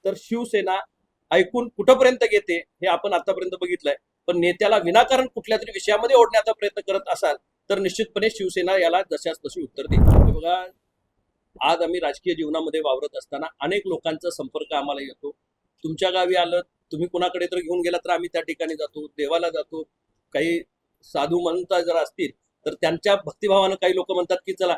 तर शिवसेना ऐकून कुठपर्यंत घेते हे आपण आतापर्यंत बघितलंय. पण नेत्याला विनाकारण कुठल्या तरी विषयामध्ये ओढण्याचा प्रयत्न करत असाल तर निश्चितपणे शिवसेना याला जशाच तशी उत्तर देईल. हे बघा, आज आम्ही राजकीय जीवनामध्ये वावरत असताना अनेक लोकांचा संपर्क आम्हाला येतो. तुमच्या गावी आलं, तुम्ही कुणाकडे तर घेऊन गेला तर आम्ही त्या ठिकाणी जातो, देवाला जातो. काही साधू महंत जर असतील तर त्यांच्या भक्तिभावानं काही लोक म्हणतात की चला.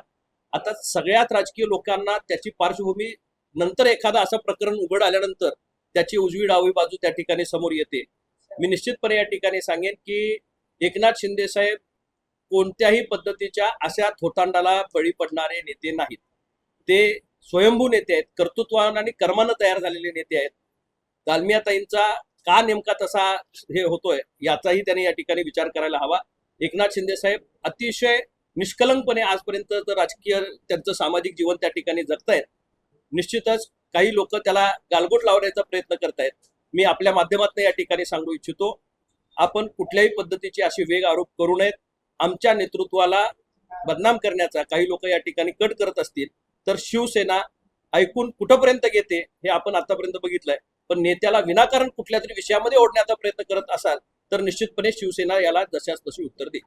आता सगळ्यात राजकीय लोकांना त्याची पार्श्वभूमी नंतर एखादा असं प्रकरण उघड आल्यानंतर त्याची उजवी डावी बाजू त्या ठिकाणी समोर येते. मी निश्चितपणे या ठिकाणी सांगेन की एकनाथ शिंदे साहेब कोणत्याही पद्धतीच्या अशा थोतांडाला बळी पडणारे नेते नाहीत. ते स्वयंभू नेते आहेत, कर्तृत्वानं आणि कर्मानं तयार झालेले नेते आहेत. दालमियाताईंचा का नेमका तसा हे होतोय याचाही त्यांनी या ठिकाणी विचार करायला हवा. एकनाथ शिंदे साहेब अतिशय निष्कलंकपणे आजपर्यंत राजकीय त्यांचं सामाजिक जीवन त्या ठिकाणी जगतायत. निश्चितच काही लोक त्याला गालबोट लावण्याचा प्रयत्न करतायत. मी आपल्या माध्यमातून या ठिकाणी सांगू इच्छितो, आपण कुठल्याही पद्धतीचे असे वेग आरोप करू नयेत. आमच्या नेतृत्वाला बदनाम करण्याचा काही लोक या ठिकाणी कट करत असतील तर शिवसेना ऐकून कुठपर्यंत घेते हे आपण आतापर्यंत बघितलंय. पण नेत्याला विनाकारण कुठल्या तरी विषयामध्ये ओढण्याचा प्रयत्न करत असाल तर निश्चितपणे शिवसेना याला जशाच तशी उत्तर देईल.